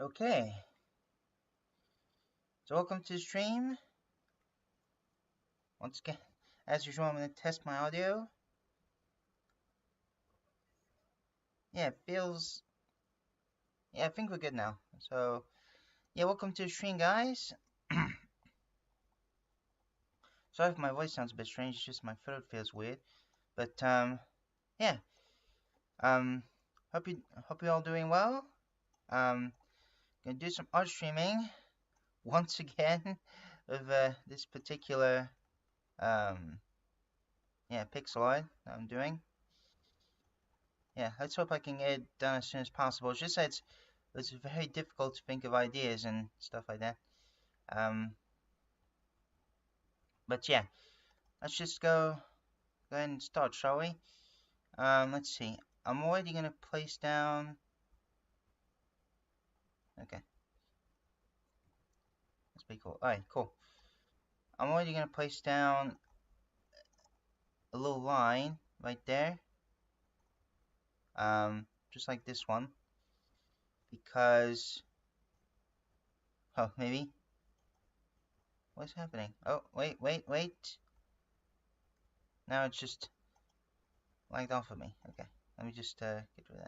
Okay, so welcome to the stream. Once again, as usual, I'm going to test my audio. Yeah, it feels... Yeah, I think we're good now. So, yeah, welcome to the stream, guys. Sorry if my voice sounds a bit strange, it's just my throat feels weird. But, yeah. Hope you're all doing well. Gonna do some art streaming once again of this particular pixel art that I'm doing. Yeah, let's hope I can get it done as soon as possible. It's just that it's very difficult to think of ideas and stuff like that. But yeah, let's just go ahead and start, shall we? Let's see. I'm already gonna place down. Okay. That's pretty cool. Alright, cool. I'm already gonna place down a little line right there. Just like this one. Because... Oh, maybe? What's happening? Oh, wait. Now it's just lagged off of me. Okay, let me just get rid of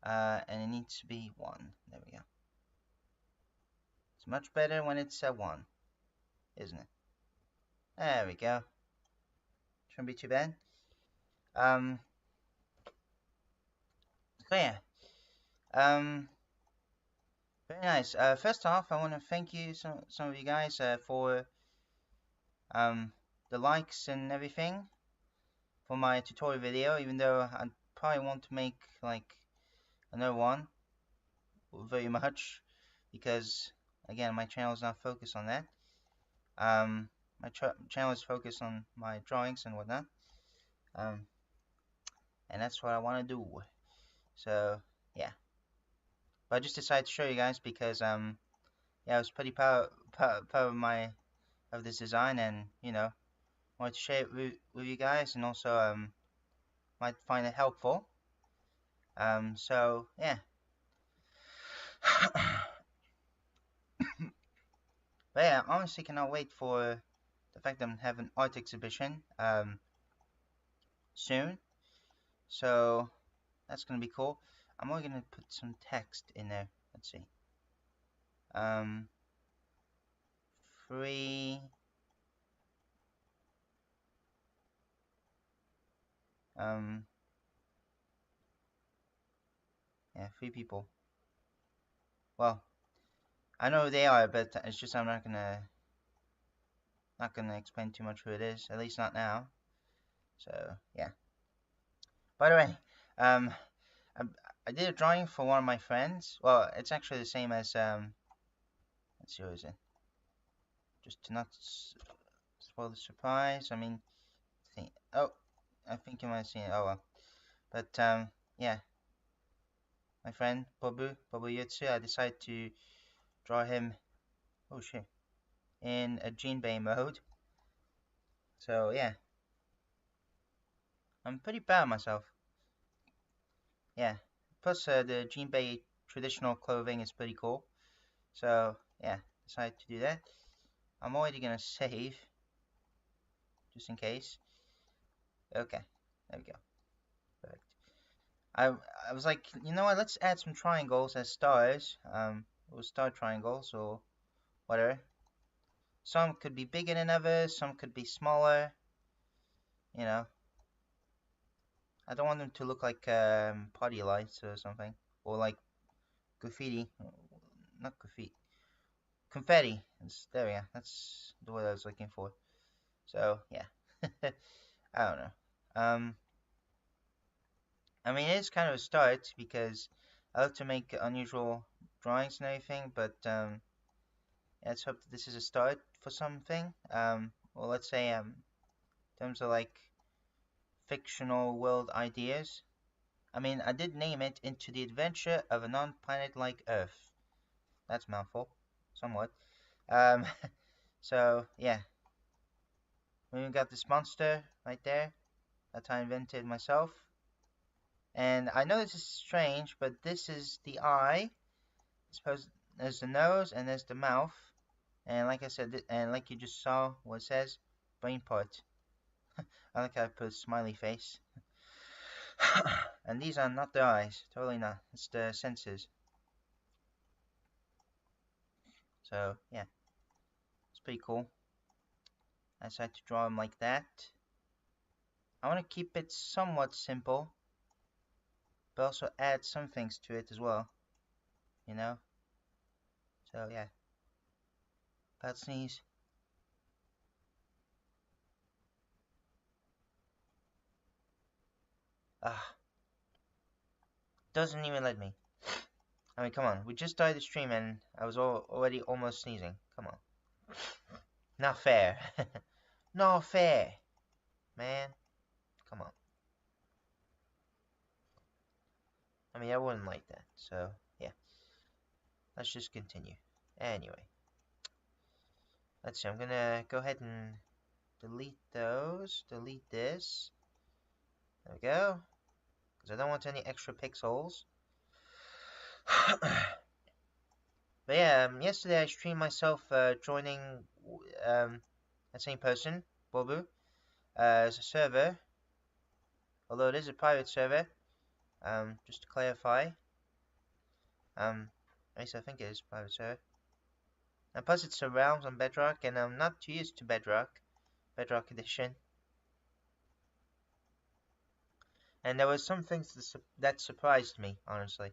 that. And it needs to be 1. There we go. It's much better when it's 1, isn't it? There we go. Shouldn't be too bad. So yeah. Very nice. First off, I want to thank you, some of you guys, for the likes and everything for my tutorial video. Even though I probably want to make like another one, very much, because again, my channel is not focused on that. My channel is focused on my drawings and whatnot. And that's what I want to do. So yeah. But I just decided to show you guys because yeah, I was pretty proud of this design, and you know, wanted to share it with you guys, and also might find it helpful. So yeah. But yeah, I honestly cannot wait for the fact that I'm having an art exhibition soon. So that's gonna be cool. I'm only gonna put some text in there. Let's see. Free. Yeah, 3 people. Well, I know who they are, but it's just I'm not gonna explain too much who it is. At least not now. So yeah. By the way, I did a drawing for one of my friends. Well, it's actually the same as let's see, what is it? Just to not spoil the surprise. I mean, oh, I think you might have seen it. Oh well. But yeah, my friend Bobu Yutsu, I decided to draw him. Oh shit. In a Jinbei mode. So yeah, I'm pretty proud of myself. Yeah. Plus the Jinbei traditional clothing is pretty cool. So yeah, decided to do that. I'm already gonna save, just in case. Okay, there we go. Perfect. I was like, you know what? Let's add some triangles as stars. Or star triangles or whatever. Some could be bigger than others. Some could be smaller. You know. I don't want them to look like party lights or something, or like graffiti. Not graffiti. Confetti. There we go. That's the word I was looking for. So yeah. I don't know. I mean, it is kind of a start because I love to make unusual drawings and everything, but let's hope that this is a start for something. Well, let's say in terms of like fictional world ideas. I mean, I did name it Into the Adventure of a Non-Planet like Earth. That's a mouthful, somewhat. So yeah, we got this monster right there that I invented myself. And I know this is strange, but this is the eye. I suppose there's the nose and there's the mouth. And like I said, and like you just saw, what it says, brain part. I like how I put a smiley face. And these are not the eyes, totally not. It's the senses. So yeah, it's pretty cool. I decided to draw them like that. I want to keep it somewhat simple, but also add some things to it as well, you know? So yeah, about sneeze. Doesn't even let me. I mean, come on, we just started the stream and I was already almost sneezing. Come on. Not fair. Not fair, man. Come on. I mean, I wouldn't like that, so yeah. Let's just continue. Anyway. Let's see, I'm gonna go ahead and delete those. Delete this. There we go. Because I don't want any extra pixels. But yeah, yesterday I streamed myself joining that same person, Bobu, as a server. Although it is a private server. Just to clarify. At least I think it is a private server. And plus it surrounds on Bedrock, and I'm not too used to Bedrock Edition. And there were some things that surprised me, honestly.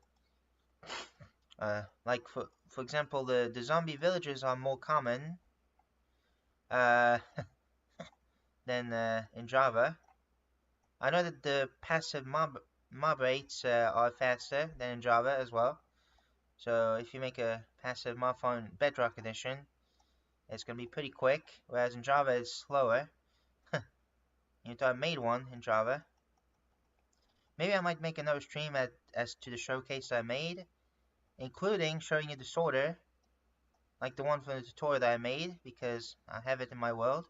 Like for example, the zombie villagers are more common than in Java. I know that the passive mob rates are faster than in Java as well. So if you make a passive mob on Bedrock Edition, it's gonna be pretty quick, whereas in Java it's slower. You thought I made one in Java. Maybe I might make another stream as to the showcase I made, including showing you the sorter, like the one from the tutorial that I made, because I have it in my world,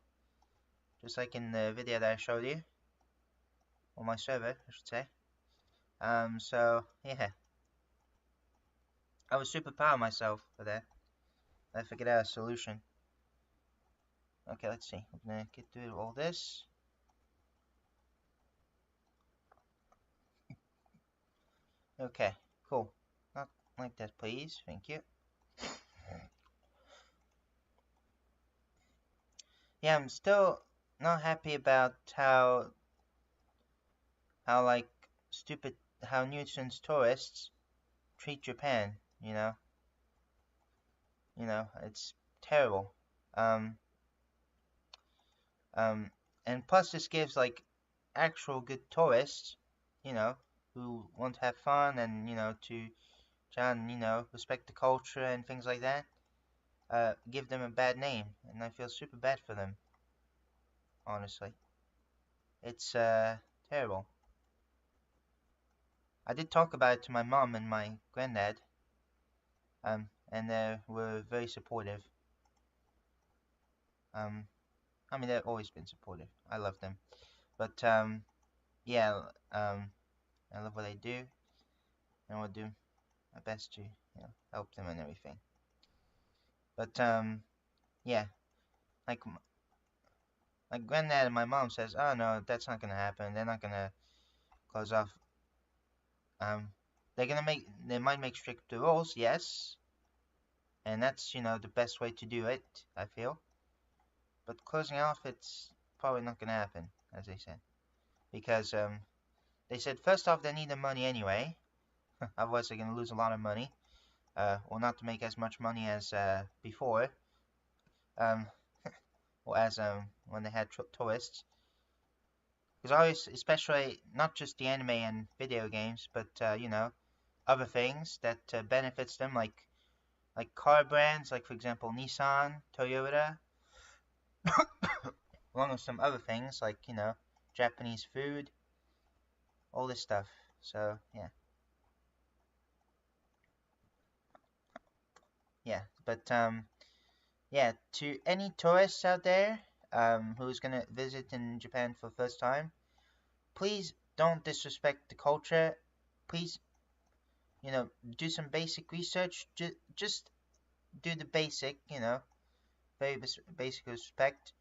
just like in the video that I showed you, or my server, I should say. So yeah, I was super proud of myself for that. I figured out a solution. Okay, let's see. I'm gonna get through all this. Okay, cool. Not like that, please. Thank you. Yeah, I'm still not happy about how like stupid, how nuisance tourists treat Japan. You know, it's terrible. And plus this gives like actual good tourists, you know, who want to have fun and to try and respect the culture and things like that. Give them a bad name, and I feel super bad for them. Honestly, it's terrible. I did talk about it to my mom and my granddad, and they were very supportive. I mean, they've always been supportive. I love them, but yeah, I love what they do, and I'll do my best to help them and everything. But yeah, like my granddad and my mom says, oh no, that's not gonna happen. They're not gonna close off. They might make stricter rules, yes, and that's the best way to do it, I feel. But closing off, it's probably not gonna happen, as they said, because they said first off they need the money anyway, otherwise they're gonna lose a lot of money, or not to make as much money as before, or as when they had tourists. Because I always, especially not just the anime and video games, but other things that benefits them, like car brands, like for example Nissan, Toyota, along with some other things like Japanese food, all this stuff. So but to any tourists out there who's gonna visit in Japan for the first time, please don't disrespect the culture. Please, do some basic research. Just do the basic, very basic respect.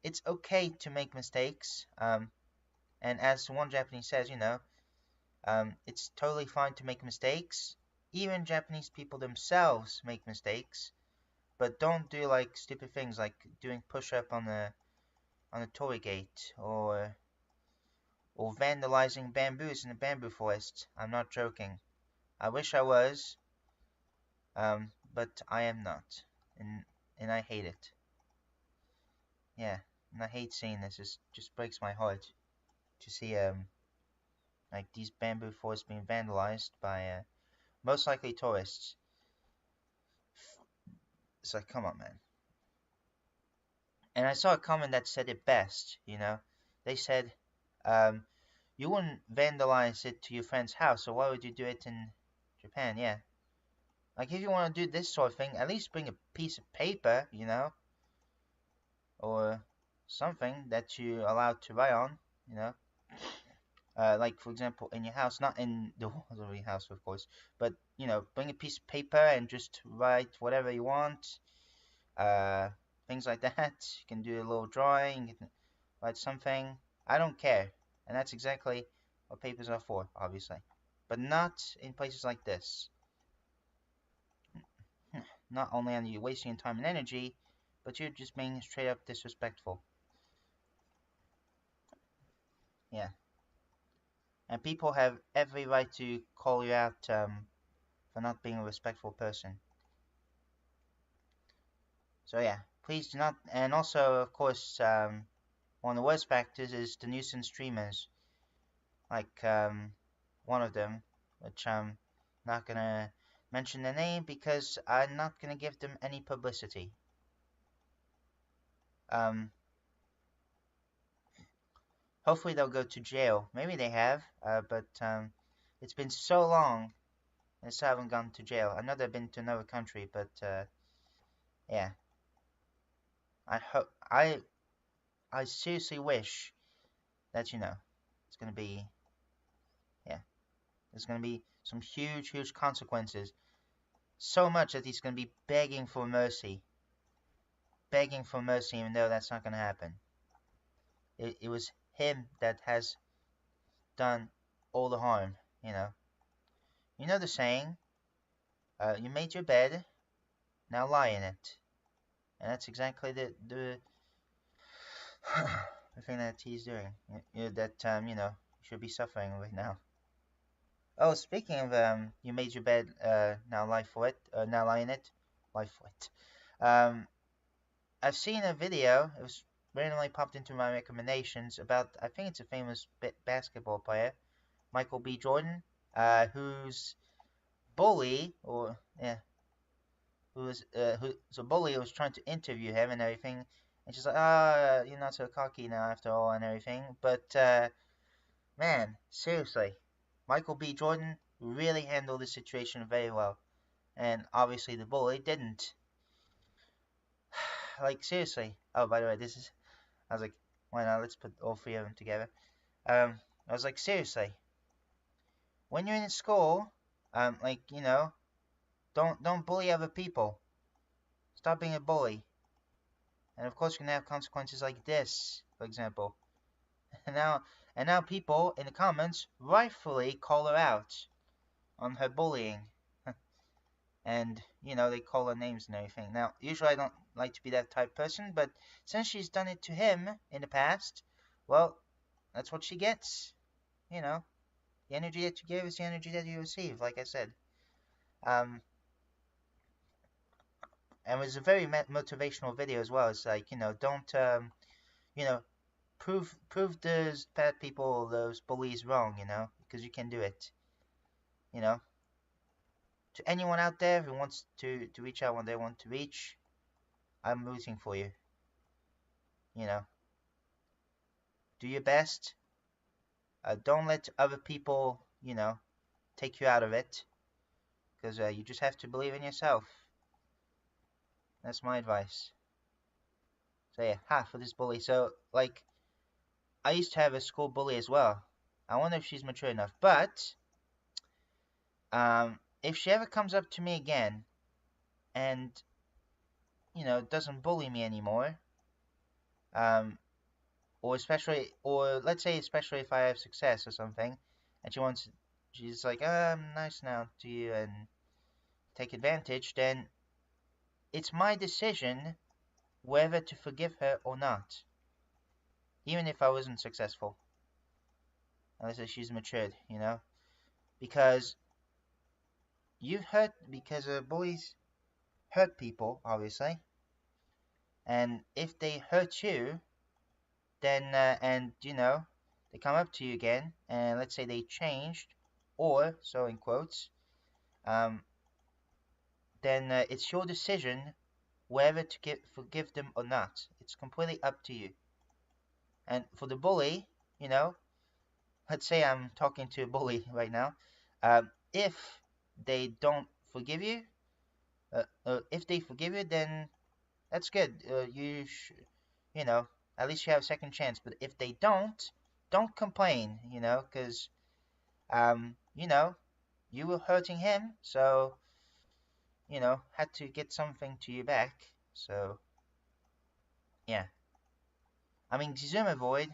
It's okay to make mistakes. And as one Japanese says, it's totally fine to make mistakes. Even Japanese people themselves make mistakes, but don't do like stupid things like doing push-up on the torii gate or vandalizing bamboos in the bamboo forest. I'm not joking. I wish I was, but I am not, and I hate it. Yeah, and I hate seeing this. It just breaks my heart to see like these bamboo forests being vandalized by most likely tourists. It's like, come on, man. And I saw a comment that said it best. They said, you wouldn't vandalize it to your friend's house, so why would you do it in Japan? Yeah. Like, if you want to do this sort of thing, at least bring a piece of paper, or something that you're allowed to write on, like, for example, in your house, not in the walls of your house, of course, but, bring a piece of paper and just write whatever you want, things like that. You can do a little drawing, you can write something. I don't care, and that's exactly what papers are for, obviously, but not in places like this. Not only are you wasting your time and energy, but you're just being straight up disrespectful. Yeah. And people have every right to call you out for not being a respectful person. So yeah, please do not. And also, of course, one of the worst factors is the nuisance streamers. Like one of them, which I'm not gonna mention their name because I'm not gonna give them any publicity. Hopefully they'll go to jail. Maybe they have, but it's been so long and still haven't gone to jail. I know they've been to another country, but yeah. I seriously wish that it's gonna be there's gonna be some huge consequences. So much that he's gonna be begging for mercy, even though that's not gonna happen. It was him that has done all the harm. You know the saying, you made your bed, now lie in it. And that's exactly the thing that he's doing. That you should be suffering right now. Oh, speaking of you made your bed, now lie for it. Now lie in it. Lie for it. I've seen a video. It was randomly popped into my recommendations about. I think it's a famous basketball player, Michael B. Jordan, whose bully who's a bully who was trying to interview him and everything, and she's like, you're not so cocky now after all and everything. But man, seriously, Michael B. Jordan really handled the situation very well, and obviously the bully didn't. Like, seriously. Oh, by the way, I was like, why not? Let's put all three of them together. I was like, seriously, when you're in school, like, don't bully other people. Stop being a bully. And of course, you're gonna have consequences like this, for example. And now people in the comments rightfully call her out on her bullying. And, they call her names and everything. Now, usually I don't like to be that type of person, but since she's done it to him in the past, well, that's what she gets. The energy that you give is the energy that you receive, like I said. And it was a very motivational video as well. It's like, don't, prove those bad people, those bullies wrong, because you can do it. To anyone out there who wants to reach out when they want to reach, I'm rooting for you. Do your best. Don't let other people, take you out of it, because you just have to believe in yourself. That's my advice. So yeah, for this bully. So, like, I used to have a school bully as well. I wonder if she's mature enough. But, if she ever comes up to me again and, doesn't bully me anymore, or let's say especially if I have success or something, and she's like, I'm nice now to you and take advantage, then it's my decision whether to forgive her or not, even if I wasn't successful, unless she's matured, because bullies hurt people, obviously, and if they hurt you, then, they come up to you again, and let's say they changed, or, so in quotes, then it's your decision whether to forgive them or not. It's completely up to you. And for the bully, let's say I'm talking to a bully right now. If they don't forgive you, if they forgive you, then that's good. At least you have a second chance. But if they don't complain, because, you were hurting him, so, had to get something to you back. So, yeah. I mean, Zizuma Void,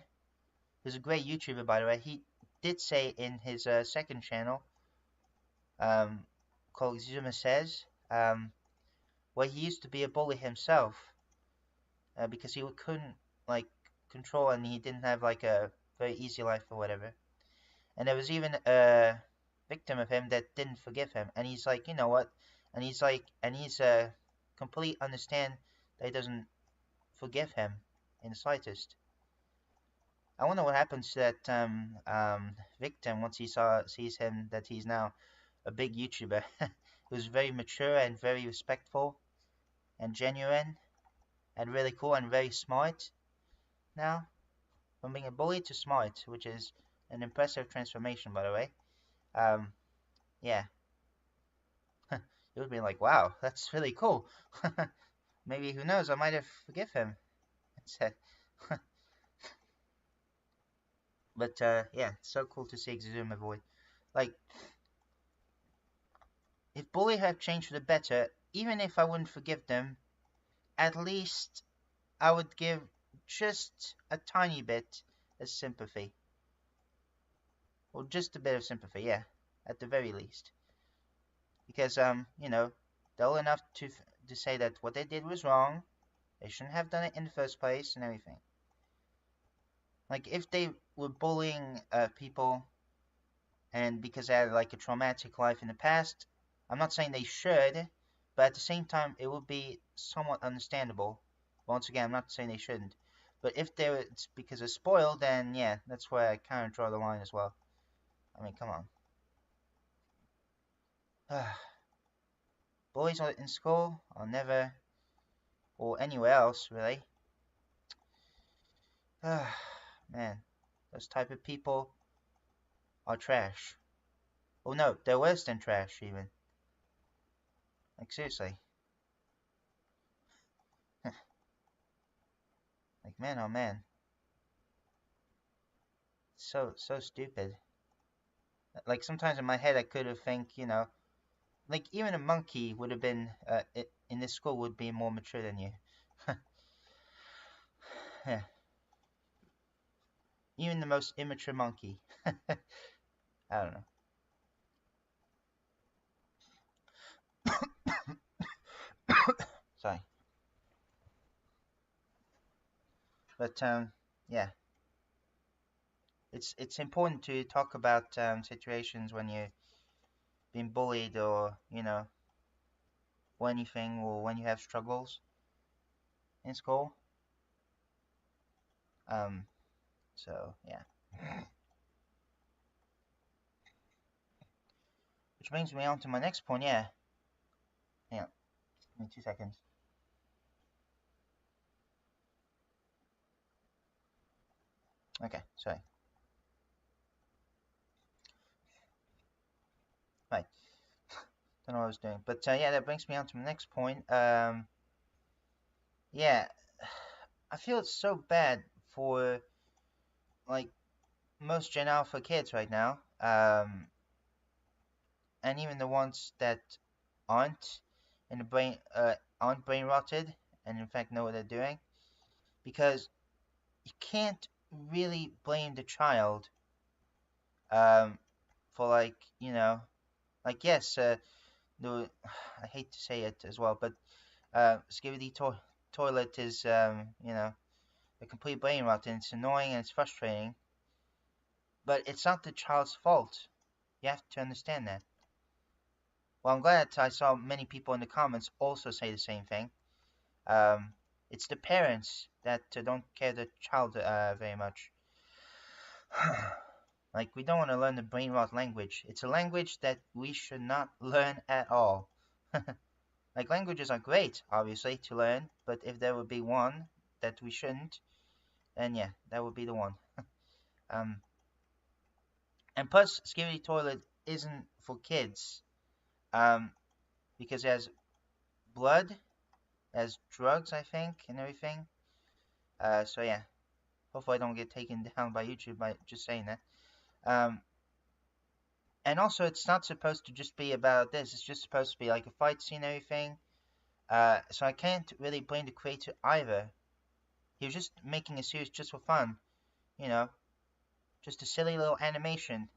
who's a great YouTuber, by the way, he did say in his second channel, called Zizuma Says, where he used to be a bully himself, because he couldn't, control, and he didn't have, a very easy life or whatever. And there was even a victim of him that didn't forgive him, and he's like, you know what? And he's complete understand that he doesn't forgive him in the slightest. I wonder what happens to that victim once he sees him, that he's now a big YouTuber who's very mature and very respectful and genuine and really cool and very smart now, from being a bully to smart, which is an impressive transformation, by the way. Yeah. It would be like, wow, that's really cool. Maybe, who knows, I might have forgive him. But, yeah, it's so cool to see Exuma Void. If bully have changed for the better, even if I wouldn't forgive them, at least I would give just a tiny bit of sympathy. Or just a bit of sympathy, yeah, at the very least. Because, they're old enough to say that what they did was wrong, they shouldn't have done it in the first place, and everything. If they were bullying people, and because they had, a traumatic life in the past, I'm not saying they should, but at the same time, it would be somewhat understandable. Once again, I'm not saying they shouldn't. But if it's because they're spoiled, then yeah, that's where I kind of draw the line as well. I mean, come on. Bullies in school, or anywhere else, really. Man, those type of people are trash. Oh no, they're worse than trash, even. Seriously. Man, oh man. So stupid. Sometimes in my head I could have think, even a monkey would have been, in this school would be more mature than you. Yeah. Even the most immature monkey. I don't know. Sorry. But, yeah. It's important to talk about situations when you're being bullied, or, or anything, or when you have struggles in school. So, yeah. Which brings me on to my next point, yeah. Hang on. Give me 2 seconds. Okay, sorry. Right. Don't know what I was doing. But, yeah, that brings me on to my next point. Yeah. I feel it's so bad for, like, most Gen Alpha kids right now. And even the ones that aren't in the brain, aren't brain rotted, and in fact know what they're doing. Because you can't really blame the child, for, like, you know, like, yes, I hate to say it as well, but Skibidi Toilet is, you know, a complete brain rot, and it's annoying and it's frustrating. But it's not the child's fault. You have to understand that. Well, I'm glad I saw many people in the comments also say the same thing. It's the parents that don't care the child very much. Like, we don't want to learn the brain rot language. It's a language that we should not learn at all. Like, languages are great, obviously, to learn, but if there would be one that we shouldn't, then yeah, that would be the one. And plus, Skibidi Toilet isn't for kids, because it has blood, it has drugs, I think, and everything. So yeah, hopefully I don't get taken down by YouTube by just saying that. And also, it's not supposed to just be about this. It's just supposed to be like a fight scene and everything. So I can't really blame the creator either. He was just making a series just for fun. You know, just a silly little animation.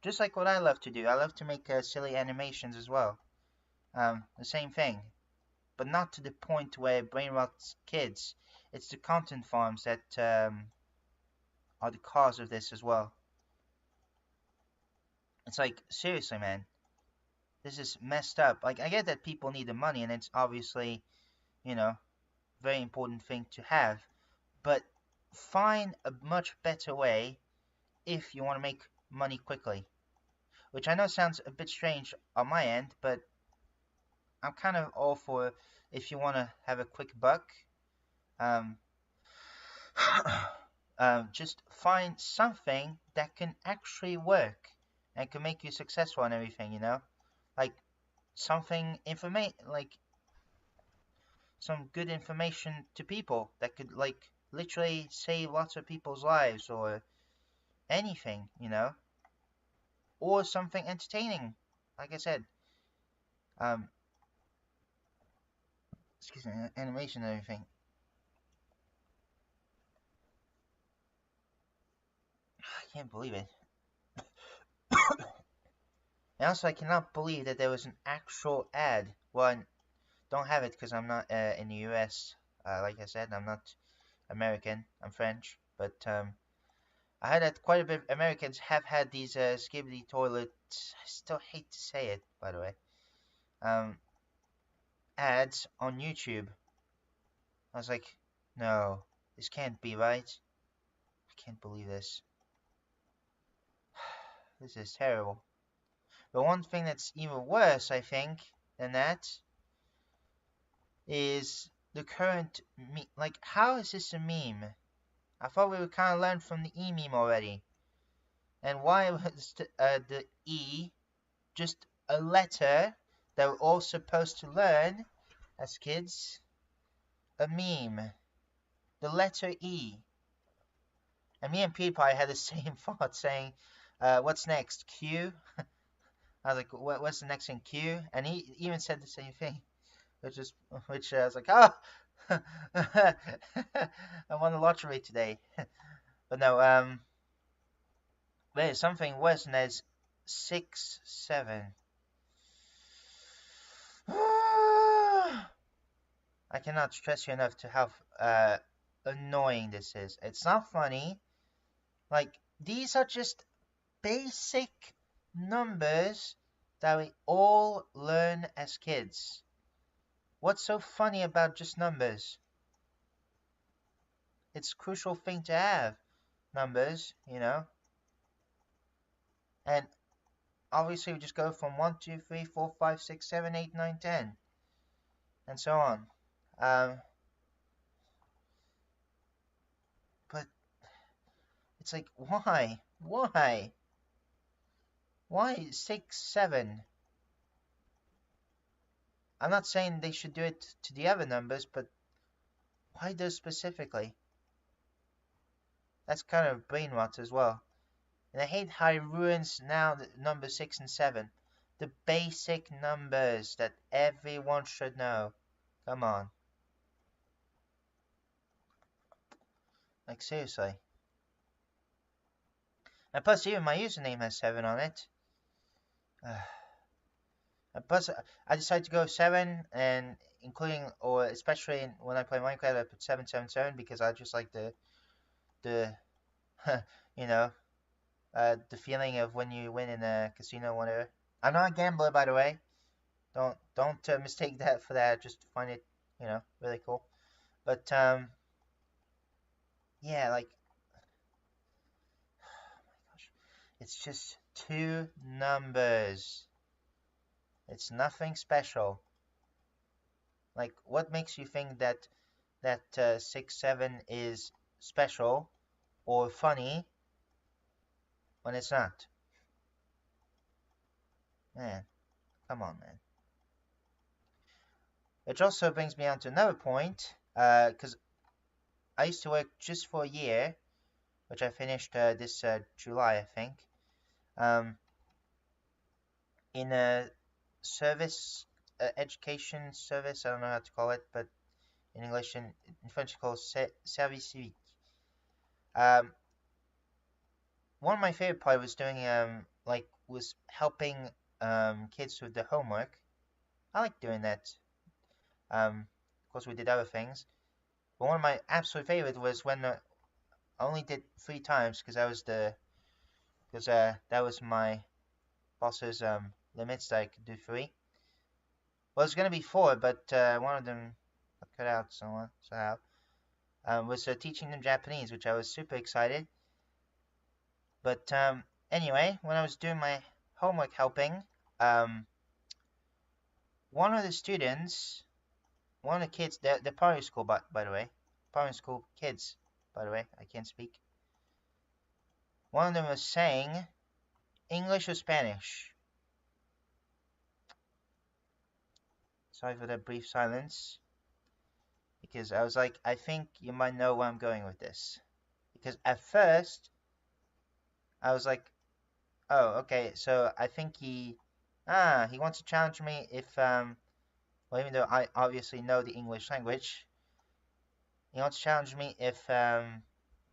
Just like what I love to do. I love to make silly animations as well. The same thing. But not to the point where it brain rots kids. It's the content farms that are the cause of this as well. It's like, seriously, man. This is messed up. Like, I get that people need the money, and it's obviously, you know, very important thing to have. But find a much better way if you want to make money quickly. Which I know sounds a bit strange on my end, but I'm kind of all for if you want to have a quick buck. Just find something that can actually work and can make you successful and everything, you know? Like, something like some good information to people that could, like, literally save lots of people's lives or anything, you know? Or something entertaining, like I said. Excuse me, animation and everything. I can't believe it. And also, I cannot believe that there was an actual ad. Well, I don't have it because I'm not in the US. Like I said, I'm not American. I'm French. But I heard that quite a bit of Americans have had these Skibidi Toilets. I still hate to say it, by the way. Ads on YouTube. I was like, no, this can't be right. I can't believe this. This is terrible. But one thing that's even worse, I think, than that is the current like, how is this a meme? I thought we would kind of learn from the E meme already. And why was the E just a letter that we're all supposed to learn as kids? A meme. The letter E. And me and PewDiePie had the same thought, saying, what's next? Q? I was like, what's the next thing? Q? And he even said the same thing, which I was like, oh, I won the lottery today. But no, there's something worse, and there's 6, 7. I cannot stress you enough to how annoying this is. It's not funny. Like, these are just basic numbers that we all learn as kids. What's so funny about just numbers? It's a crucial thing to have. numbers, you know. And obviously we just go from 1, 2, 3, 4, 5, 6, 7, 8, 9, 10, and so on. But it's like, why? Why 6, 7? I'm not saying they should do it to the other numbers, but why those specifically? That's kind of brain rot as well. And I hate how it ruins now the number 6 and 7. The basic numbers that everyone should know. Come on. Like, seriously. And plus, even my username has 7 on it. And plus, I decided to go 7, and including, or especially when I play Minecraft, I put 777 because I just like the you know, the feeling of when you win in a casino or whatever. I'm not a gambler, by the way. Don't mistake that for that. Just find it, you know, really cool. But yeah, like, oh my gosh, it's just 2 numbers. It's nothing special. Like, what makes you think that 6, 7 is special or funny when it's not? Man, come on, man. Which also brings me on to another point, because I used to work just for a year, which I finished this July, I think, in a service, education service. I don't know how to call it, but in English and in French it's called service civique. One of my favorite part was doing was helping kids with the homework. I like doing that. Of course, we did other things, but one of my absolute favorite was when I only did 3 times because that was my boss's limits that I could do 3. Well, it was gonna be 4, but one of them cut out somehow. Was teaching them Japanese, which I was super excited. But anyway, when I was doing my homework helping, one of the students, one of the kids, they're primary school, by the way, primary school kids, by the way, I can't speak. One of them was saying English or Spanish. Sorry for the brief silence, because I was like, I think you might know where I'm going with this. Because at first, I was like, oh, okay, so I think he wants to challenge me if, well, even though I obviously know the English language, he wants to challenge me if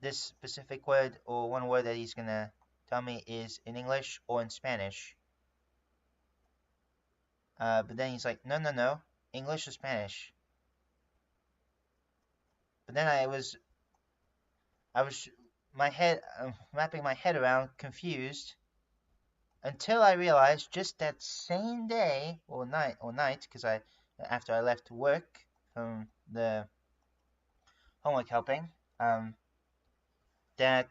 this specific word or one word that he's gonna tell me is in English or in Spanish. But then he's like, no, English or Spanish. But then I was wrapping my head around, confused, until I realized just that same day or night, because after I left work from the homework helping, that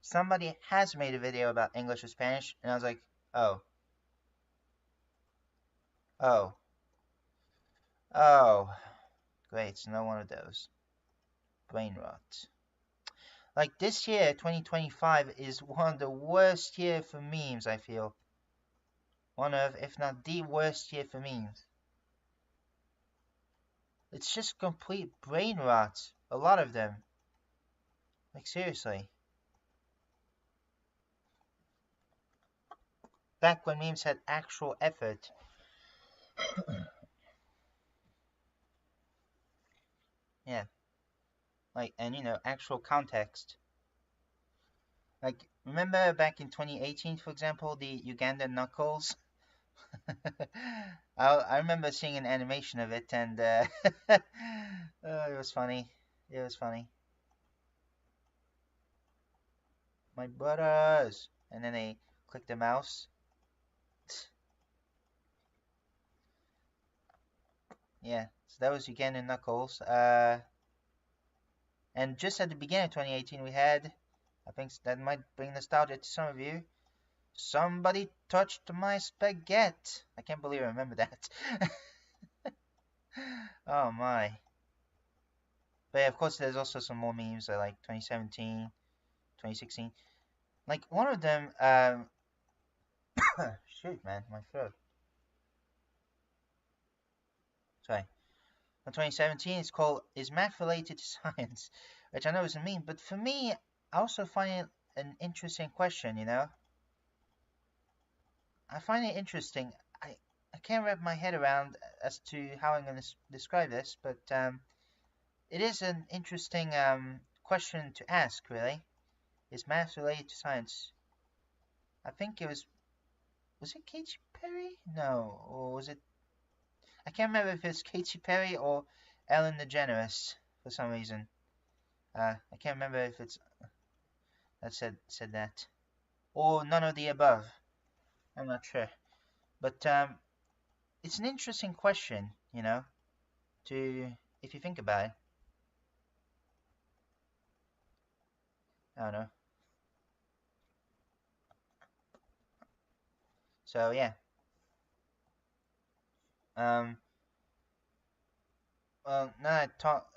somebody has made a video about English or Spanish, and I was like, oh, great, so no one of those. Brain rot. Like, this year, 2025, is one of the worst year for memes, I feel. One of, if not the worst year for memes. It's just complete brain rot. A lot of them. Like, seriously. Back when memes had actual effort. Yeah. Like, and you know, actual context. Like, remember back in 2018, for example, the Ugandan Knuckles? I remember seeing an animation of it, and it was funny. It was funny. My brothers! And then they click the mouse. Yeah, so that was Ugandan Knuckles. And just at the beginning of 2018, we had, I think that might bring nostalgia to some of you, Somebody Touched My Spaghetti. I can't believe I remember that. Oh my. But yeah, of course, there's also some more memes like 2017, 2016. Like one of them, shoot, man, my throat. Sorry. In 2017, it's called "Is Math Related to Science?" which I know is a meme, but for me, I also find it an interesting question. You know, I find it interesting. I can't wrap my head around as to how I'm going to describe this, but it is an interesting question to ask. Really, is math related to science? I think it was it Katy Perry? No, or was it? I can't remember if it's Katy Perry or Ellen DeGeneres for some reason. I can't remember if it's that said that or none of the above. I'm not sure, but it's an interesting question, you know, to if you think about it. I don't know. So yeah. Well, now I talk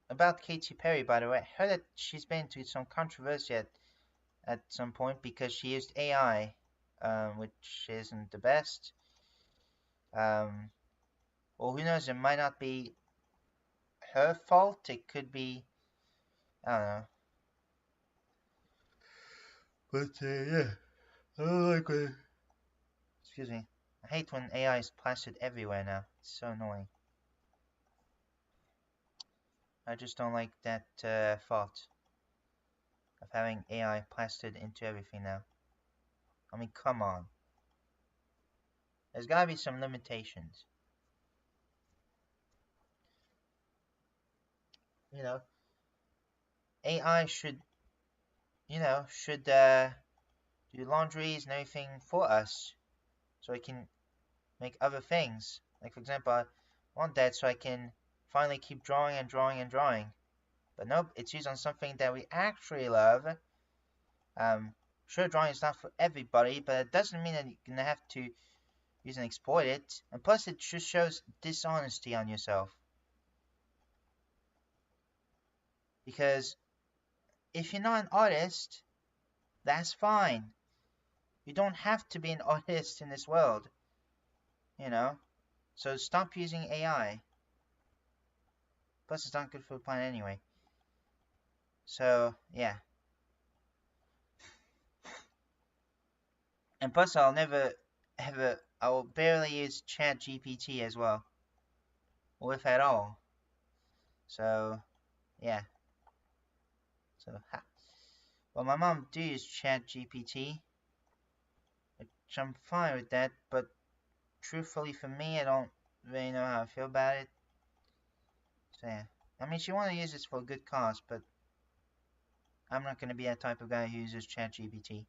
about Katy Perry. By the way, I heard that she's been into some controversy at some point because she used AI, which isn't the best. Or who knows? It might not be her fault. It could be, I don't know. But yeah, I don't like it. Excuse me. I hate when AI is plastered everywhere now. It's so annoying. I just don't like that thought of having AI plastered into everything now. I mean, come on. There's gotta be some limitations. You know, AI should, do laundries and everything for us, so it can make other things. Like for example, I want that so I can finally keep drawing and drawing and drawing. But nope, it's used on something that we actually love. Sure, drawing is not for everybody, but it doesn't mean that you're gonna have to use and exploit it. And plus, it just shows dishonesty on yourself. Because if you're not an artist, that's fine. You don't have to be an artist in this world. You know? So stop using AI. Plus, it's not good for the planet anyway. So, yeah. And plus, I'll never ever, I will barely use ChatGPT as well. Or if at all. So, yeah. So, ha. Well, my mom do use ChatGPT, which I'm fine with that, but truthfully for me, I don't really know how I feel about it. So, yeah. I mean, she want to use this for a good cause, but I'm not going to be that type of guy who uses ChatGPT.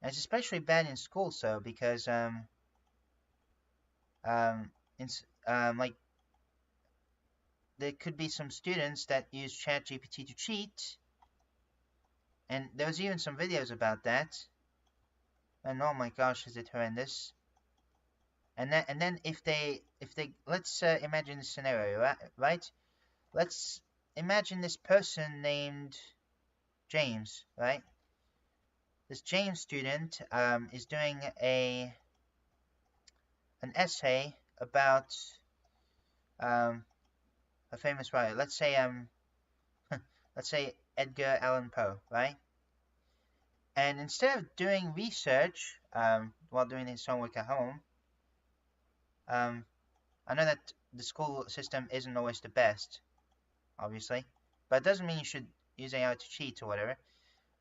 And it's especially bad in school, so because like there could be some students that use ChatGPT to cheat, and there was even some videos about that. And oh my gosh, is it horrendous? And then if they let's imagine this scenario, right? Let's imagine this person named James, right? This James student is doing an essay about a famous writer. Let's say Edgar Allan Poe, right? And instead of doing research while doing his homework at home, I know that the school system isn't always the best, obviously, but it doesn't mean you should use AI to cheat or whatever.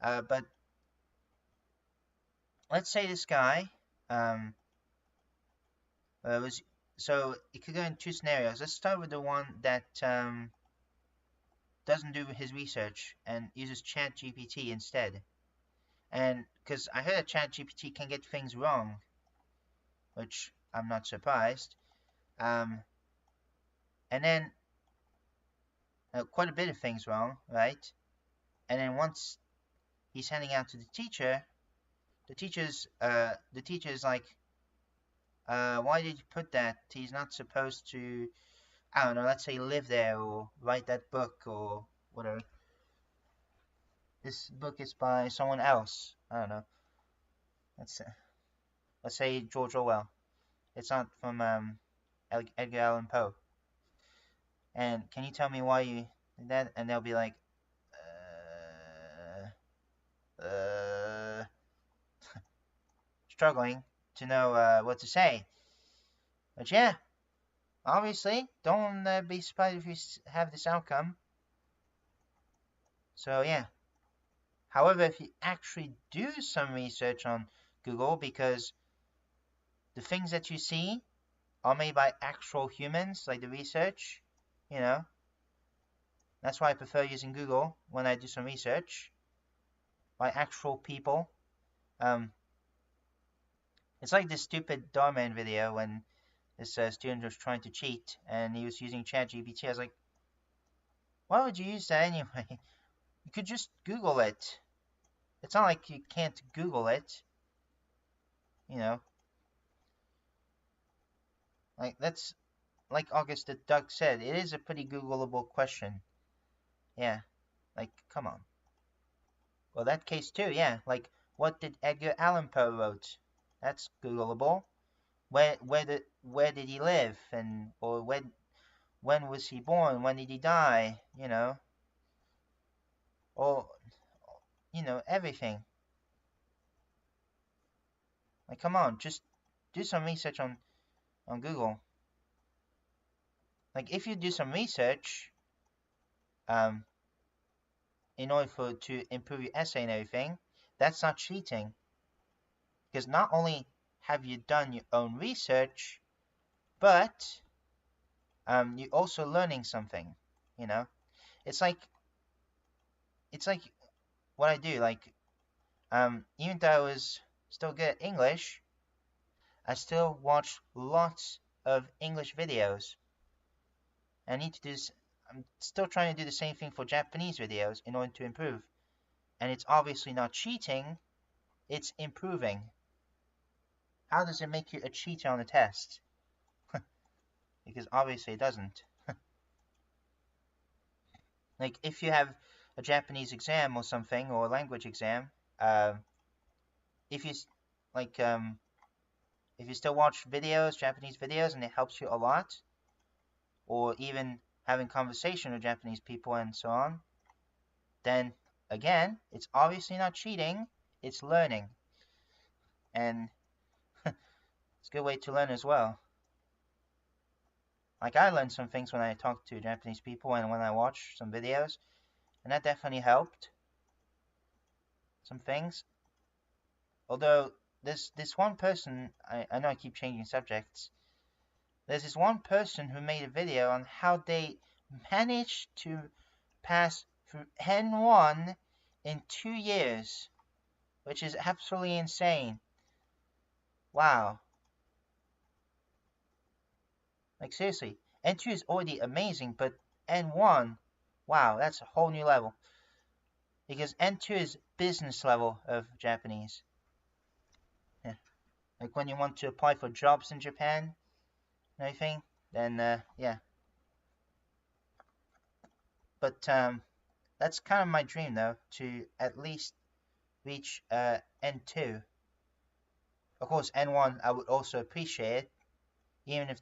But let's say this guy was, so it could go in two scenarios. Let's start with the one that doesn't do his research and uses ChatGPT instead. And because I heard that ChatGPT can get things wrong, which I'm not surprised. And then quite a bit of things wrong, right? And then once he's handing out to the teacher, the teacher's like, why did you put that? He's not supposed to, I don't know, let's say live there or write that book or whatever. This book is by someone else. I don't know. Let's say George Orwell. It's not from Edgar Allan Poe. And can you tell me why you did that? And they'll be like, struggling to know what to say. But yeah, obviously, don't be surprised if you have this outcome. So yeah. However, if you actually do some research on Google, because the things that you see are made by actual humans, like the research, you know, that's why I prefer using Google when I do some research by actual people. It's like this stupid doorman video when this student was trying to cheat and he was using ChatGPT. I was like, why would you use that anyway? You could just Google it. It's not like you can't Google it. You know. That's like August the Duck said, it is a pretty Googleable question. Yeah. Like, come on. Well, that case too, yeah. Like, what did Edgar Allan Poe wrote? That's Googleable. Where did he live? Or when was he born? When did he die? You know. Or, you know, everything. Like, come on, just do some research on Google. Like, if you do some research, in order to improve your essay and everything, that's not cheating. Because not only have you done your own research, but you're also learning something. You know, it's like what I do. Like, even though I was still good at English, I still watch lots of English videos. I need to do this. I'm still trying to do the same thing for Japanese videos in order to improve. And it's obviously not cheating, it's improving. How does it make you a cheater on a test? Because obviously it doesn't. Like, if you have a Japanese exam or something, or a language exam, if you still watch videos, Japanese videos, and it helps you a lot, or even having conversation with Japanese people and so on, then again, it's obviously not cheating, it's learning. And it's a good way to learn as well. Like, I learned some things when I talked to Japanese people and when I watched some videos, and that definitely helped. Some things. Although, this one person, I know I keep changing subjects, there's this one person who made a video on how they managed to pass through N1 in 2 years, which is absolutely insane. Wow. Like, seriously, N2 is already amazing, but N1, wow, that's a whole new level. Because N2 is business level of Japanese. Yeah. Like, when you want to apply for jobs in Japan and everything, then, yeah. But, that's kind of my dream, though, to at least reach, N2. Of course, N1 I would also appreciate, even if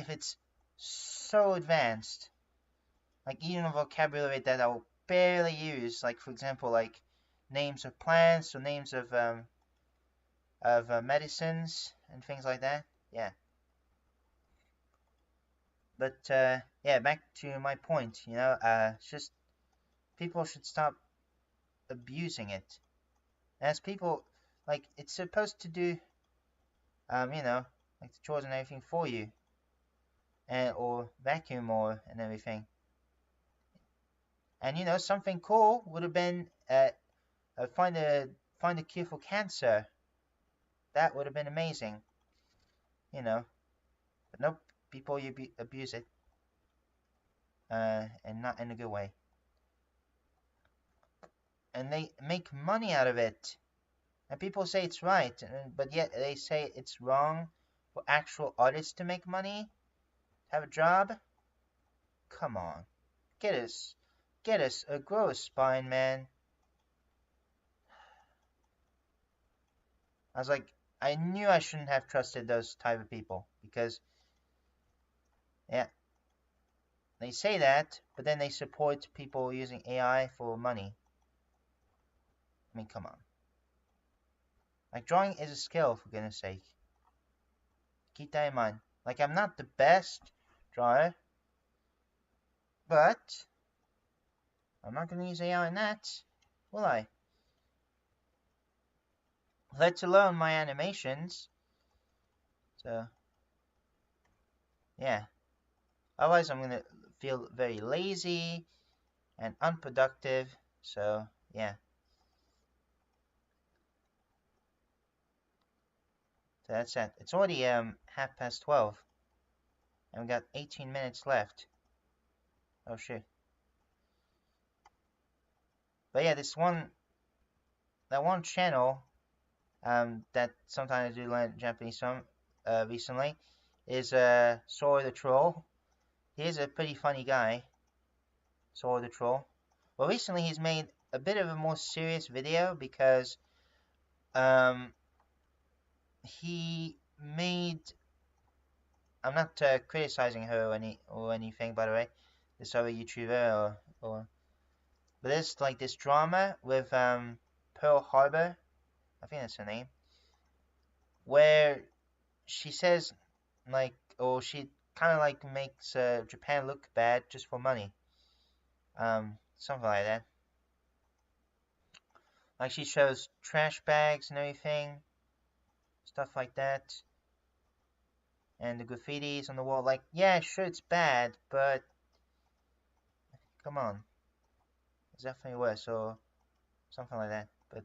it's so advanced. Like, even a vocabulary that I'll barely use, like, for example, like, names of plants or names of medicines and things like that. Yeah. But, yeah, back to my point, you know, it's just, people should stop abusing it. As people, like, it's supposed to do, you know, like the chores and everything for you. Or vacuum and everything. And, you know, something cool would have been, find a cure for cancer. That would have been amazing. You know. But nope, people abuse it. and not in a good way. And they make money out of it. And people say it's right, but yet they say it's wrong for actual artists to make money, have a job. Come on, get us grow a spine, man. I was like, I knew I shouldn't have trusted those type of people because, yeah, they say that, but then they support people using AI for money. I mean, come on. Like, drawing is a skill, for goodness sake. Keep that in mind. Like, I'm not the best drawer, but I'm not going to use AI in that, will I? Let alone my animations. So, yeah. Otherwise, I'm going to feel very lazy and unproductive. So, yeah. So that's it. It's already 12:30. And we got 18 minutes left. Oh, shit. But yeah, that one channel that sometimes I do learn Japanese from recently is Sora the Troll. He's a pretty funny guy, Sora the Troll. Well, recently he's made a bit of a more serious video because he made... I'm not criticizing her or anything, by the way. This other YouTuber or but there's like this drama with Pearl Harbor, I think that's her name, where she says like, or she kind of like makes Japan look bad just for money, something like that. Like she shows trash bags and everything, stuff like that, and the graffitis on the wall. Like, yeah, sure, it's bad, but come on, it's definitely worse, or something like that. But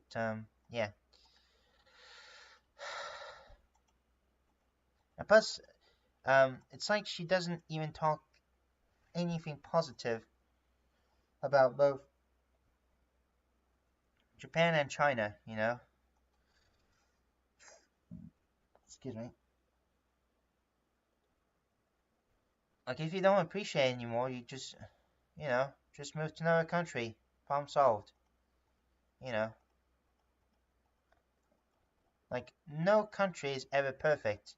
yeah. And plus, it's like she doesn't even talk anything positive about both Japan and China, you know? Excuse me. Like, if you don't appreciate it anymore, you just, you know, just move to another country. Problem solved. You know? Like, no country is ever perfect.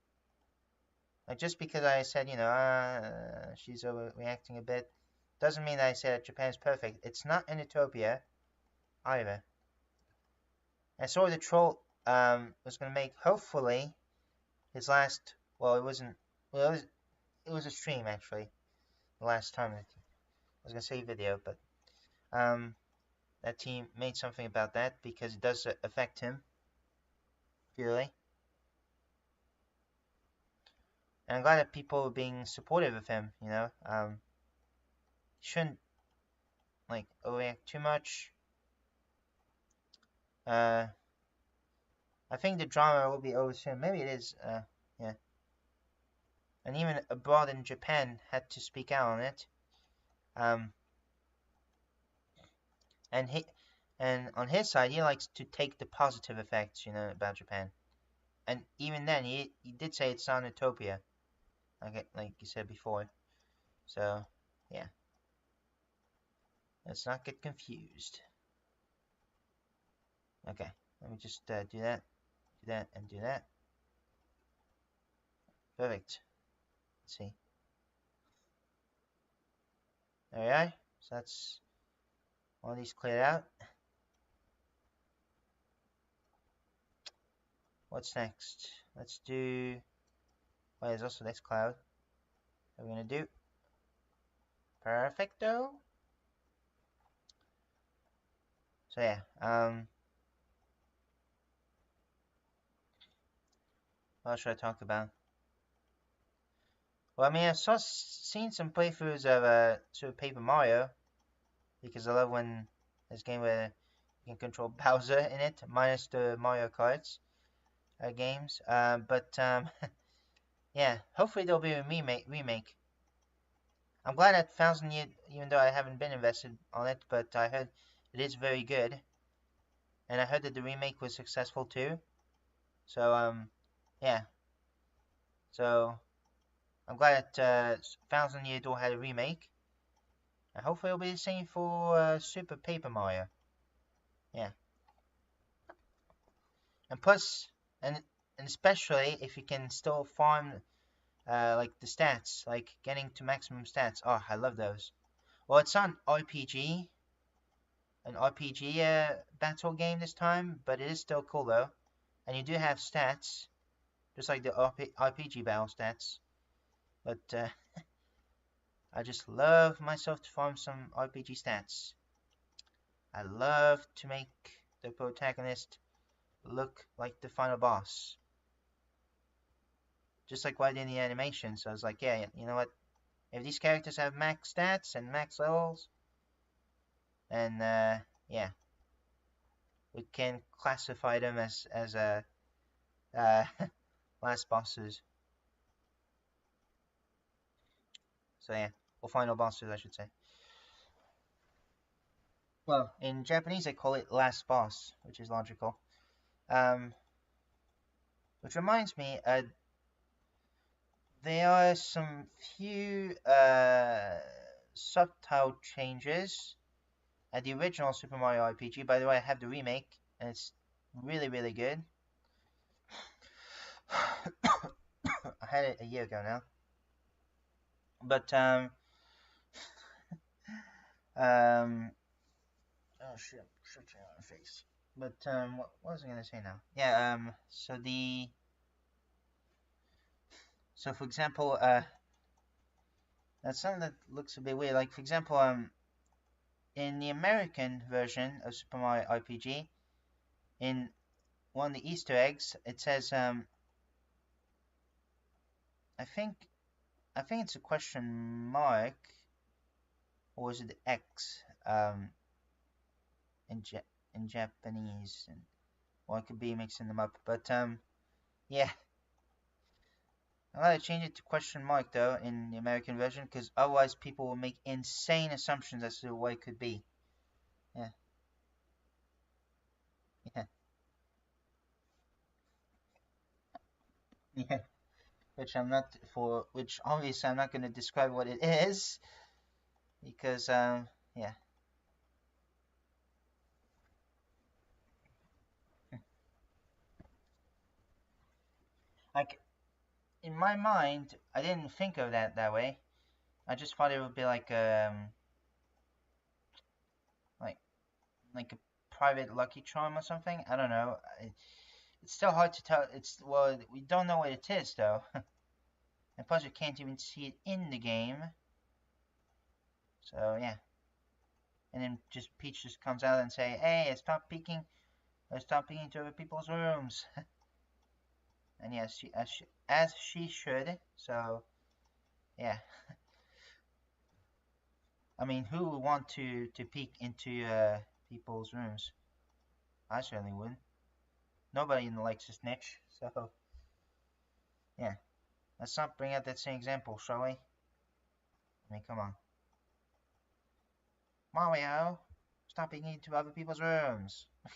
Like, just because I said, you know, she's overreacting a bit, doesn't mean that I said that Japan is perfect. It's not an utopia either. And so the Troll was going to make, hopefully, his last... Well, it wasn't... Well, it was a stream, actually. The last time I was going to say video, but... that team made something about that because it does affect him. Really. And I'm glad that people are being supportive of him, you know. Shouldn't, like, overreact too much. I think the drama will be over soon. Maybe it is, yeah. And even abroad in Japan had to speak out on it. And on his side, he likes to take the positive effects, you know, about Japan. And even then, he did say it's not an utopia, like you said before. So, yeah. Let's not get confused. Okay, let me just do that, and do that. Perfect. Let's see. There we are. So that's all these cleared out. What's next? Let's do... Well, there's also this cloud that we're going to do. Perfecto. So yeah, what should I talk about? Well, I mean, I've seen some playthroughs of Super Paper Mario, because I love when there's a game where you can control Bowser in it, minus the Mario Karts games. But yeah, hopefully there'll be a remake. I'm glad at Thousand Year, even though I haven't been invested on it, but I heard it is very good, and I heard that the remake was successful too. So yeah. So I'm glad that Thousand Year Door had a remake, and hopefully it'll be the same for Super Paper Mario. Yeah. And plus, and especially if you can still farm like the stats, like getting to maximum stats. Oh, I love those. Well, it's not RPG, an RPG battle game this time, but it is still cool though. And you do have stats, just like the RPG battle stats. But I just love myself to farm some RPG stats. I love to make the protagonist look like the final boss. Just like what I did in the animation. So I was like, yeah, you know what? If these characters have max stats and max levels, then yeah, we can classify them as last bosses. So yeah, or final bosses, I should say. Well, in Japanese they call it last boss, which is logical. Which reminds me, there are some few subtle changes at the original Super Mario RPG. By the way, I have the remake, and it's really, really good. I had it a year ago now. But, oh shit, switching on my face. But, what was I gonna say now? Yeah, so for example, that's something that looks a bit weird. Like, for example, in the American version of Super Mario RPG, in one of the Easter eggs, it says, I think it's a question mark, or is it X, in Japanese, and or it could be mixing them up. But yeah, I'm gonna change it to question mark though in the American version, because otherwise people will make insane assumptions as to what it could be. Yeah. Yeah. Yeah. Which obviously I'm not going to describe what it is, because yeah. Like, in my mind, I didn't think of that way. I just thought it would be like like a private Lucky Charm or something. I don't know. It's still hard to tell. Well, we don't know what it is though, and plus you can't even see it in the game. So yeah, and then Peach just comes out and say, "Hey, stop peeking to other people's rooms." And yes, as she should. So yeah. I mean, who would want to peek into people's rooms? I certainly wouldn't. Nobody likes a snitch. So yeah, let's not bring out that same example, shall we? I mean, come on, Mario, stop peeking into other people's rooms. It's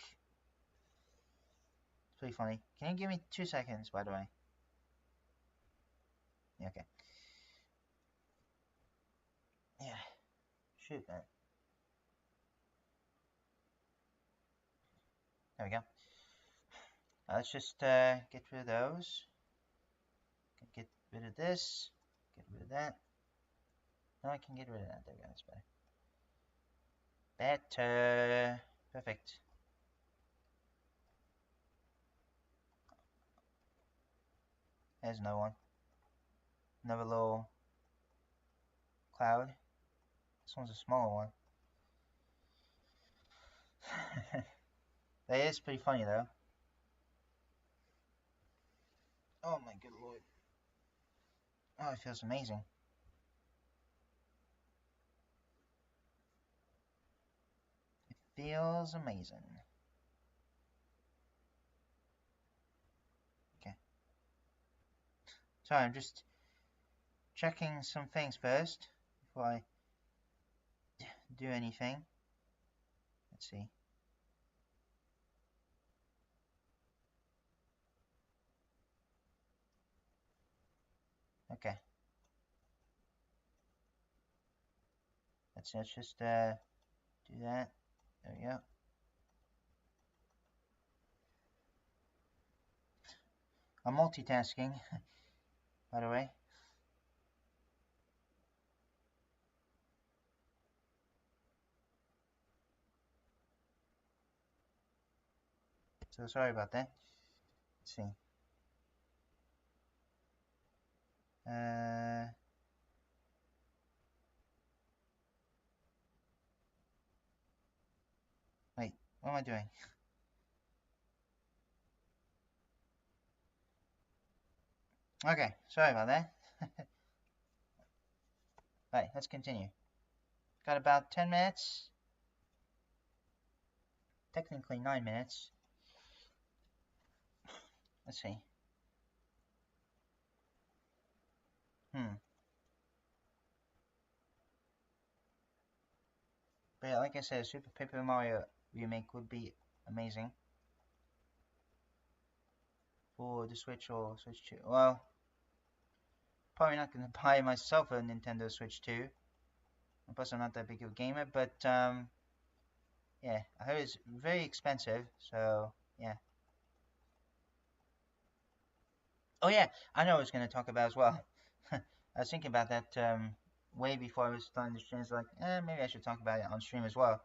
pretty funny. Can you give me 2 seconds, by the way? Yeah, okay. Yeah. Shoot, man. There we go. Let's just get rid of those. Get rid of this. Get rid of that. No, I can get rid of that. There we go. That's better. Better. Perfect. There's no one. Another little cloud. This one's a smaller one. That is pretty funny though. Oh my good lord. Oh, it feels amazing. It feels amazing. Okay. Sorry, I'm just checking some things first before I do anything. Let's see. Okay. Let's just do that. There we go. I'm multitasking, by the way. So sorry about that. Let's see. Wait, what am I doing? Okay, sorry about that. Right, let's continue. Got about 10 minutes. Technically 9 minutes. Let's see. But yeah, like I said, Super Paper Mario remake would be amazing. For the Switch or Switch 2. Well, probably not going to buy myself a Nintendo Switch 2. Plus, I'm not that big of a gamer, but yeah, I heard it's very expensive, so yeah. Oh yeah, I know what I was going to talk about as well. I was thinking about that way before I was starting the stream. It's like, maybe I should talk about it on stream as well.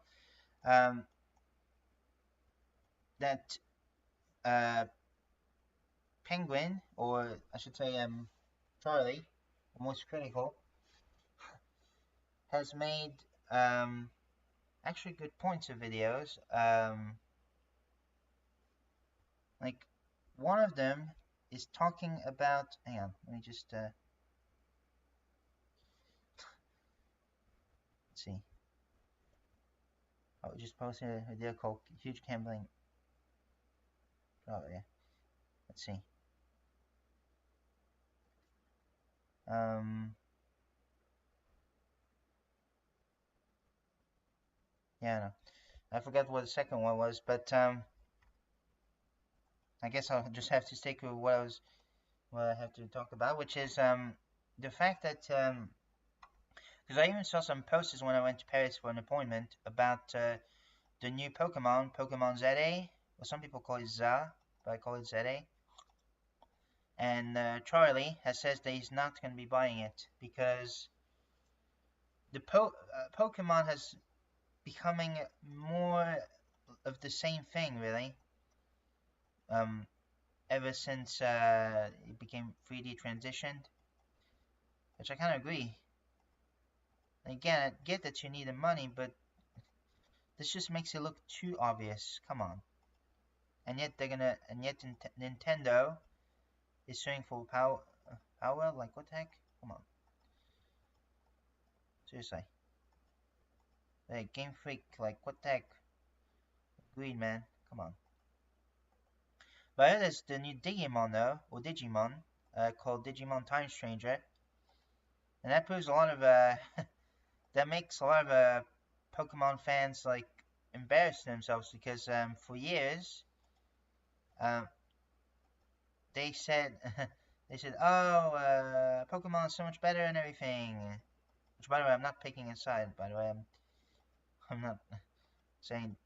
That Penguin, or I should say Charlie, Most Critical, has made actually good points of videos. Like, one of them is talking about, hang on, let me just let's see. Oh, just posted a video called Huge Gambling. Oh yeah, let's see. Yeah, no, I forgot what the second one was, but I guess I'll just have to stick with what I have to talk about, which is the fact that because I even saw some posters when I went to Paris for an appointment about the new Pokemon ZA, or some people call it ZA, but I call it ZA. And Charlie has says that he's not going to be buying it because the Pokemon has becoming more of the same thing, really. Ever since it became 3D transitioned, which I kind of agree. And again, I get that you need the money, but this just makes it look too obvious. Come on. And yet Nintendo is suing for power. Like what the heck? Come on. Seriously. Like Game Freak, like what the heck? Agreed, man. Come on. But there's the new Digimon though, or Digimon, called Digimon Time Stranger, and that proves a lot of that makes a lot of Pokemon fans like embarrass themselves because for years they said oh Pokemon is so much better and everything. Which, by the way, I'm not picking a side. By the way, I'm not saying,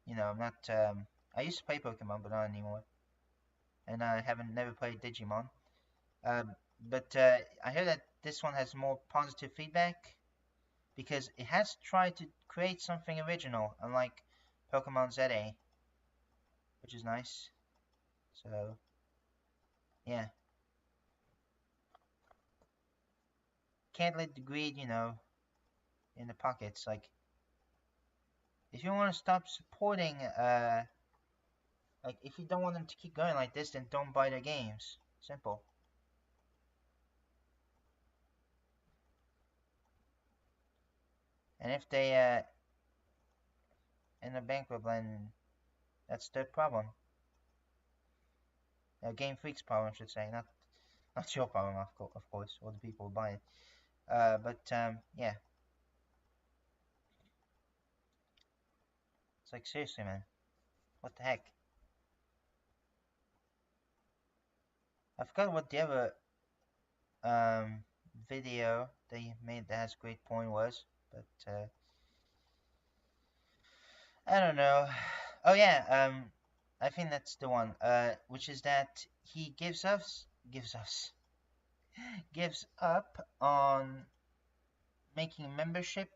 I'm not. I used to play Pokemon, but not anymore. And I never played Digimon. But I heard that this one has more positive feedback because it has tried to create something original, unlike Pokemon ZA, which is nice. So, yeah. Can't let the greed, in the pockets. Like, if you want to stop supporting, like, if you don't want them to keep going like this, then don't buy their games. Simple. And if they end up bankrupt, then that's their problem. Game Freak's problem, I should say, not your problem, of course, or the people who buy it. But yeah. like, seriously, man. What the heck? I forgot what the other video that you made that has a great point was, but I don't know. Oh yeah, I think that's the one. Which is that he gives up on making membership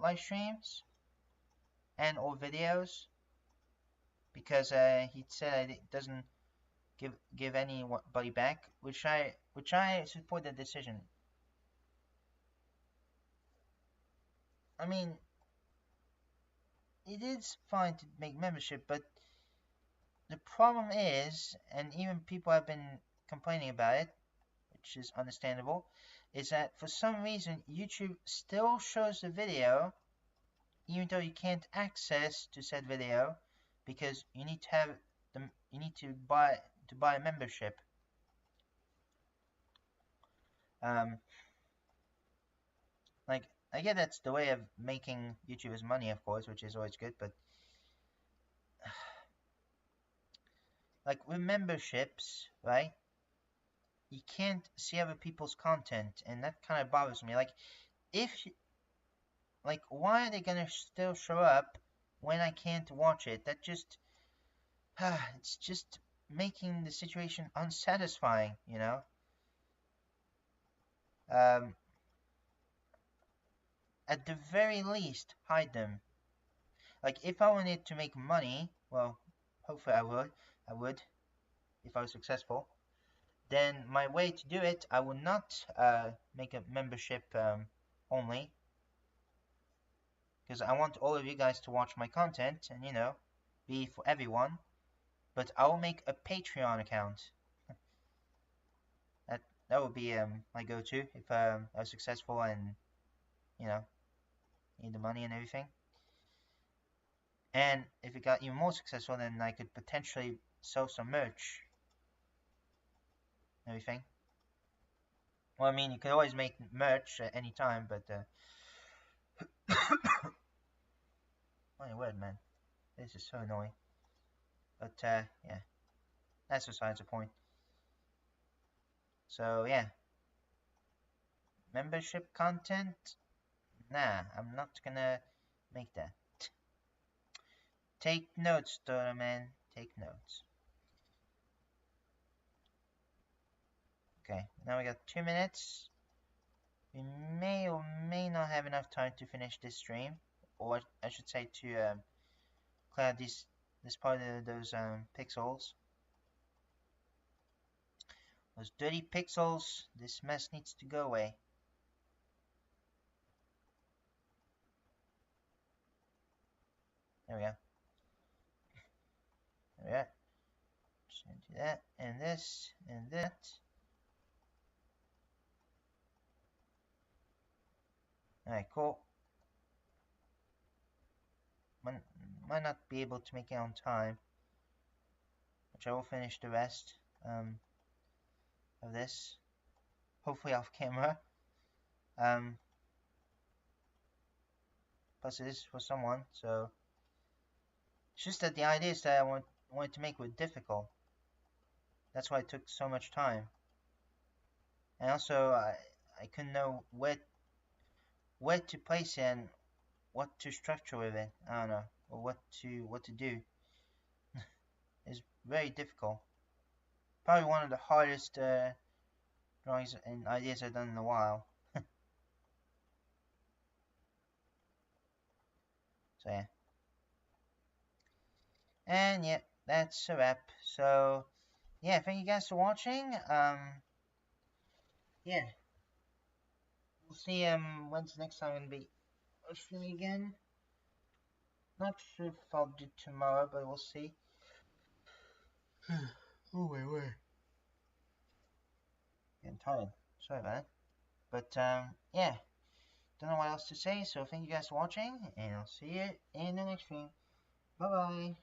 live streams and or videos because he said it doesn't give anybody back, which I support the decision. I mean, it is fine to make membership, but the problem is, and even people have been complaining about it, which is understandable, is that for some reason YouTube still shows the video even though you can't access to said video because you need to buy a membership. Like, I get that's the way of making YouTubers money, of course, which is always good, but like with memberships, right? You can't see other people's content, and that kind of bothers me. Like, why are they gonna still show up when I can't watch it? That just, it's just making the situation unsatisfying, you know? At the very least, hide them. Like, if I wanted to make money, well, hopefully I would, if I was successful, then my way to do it, I would not make a membership only, because I want all of you guys to watch my content and, you know, be for everyone, but I will make a Patreon account. That would be my go-to if I was successful and, you know, need the money and everything. And if it got even more successful, then I could potentially sell some merch and everything. Well, I mean, you could always make merch at any time, but my word, man, this is so annoying. But yeah, that's besides the point. So yeah, membership content, nah, I'm not gonna make that. Take notes, Dora man, take notes. Okay, now we got 2 minutes. We may or may not have enough time to finish this stream, or I should say to clear this part of those pixels. Those dirty pixels, this mess needs to go away. There we go. There we go. Just gonna do that, and this, and that. Alright, cool. Might not be able to make it on time, which I will finish the rest of this, hopefully off camera. Plus it is for someone, so it's just that the ideas that I wanted to make were difficult. That's why it took so much time. And also I couldn't know where to place it and what to structure with it. I don't know, or what to do. It's very difficult. Probably one of the hardest drawings and ideas I've done in a while. So yeah. And yeah, that's a wrap. So yeah, thank you guys for watching. Yeah. We'll see when's the next time I'm gonna be streaming again. Not sure if I'll do tomorrow, but we'll see. Oh wait. Getting tired. Sorry about that. But yeah. Don't know what else to say, so thank you guys for watching, and I'll see you in the next stream. Bye bye.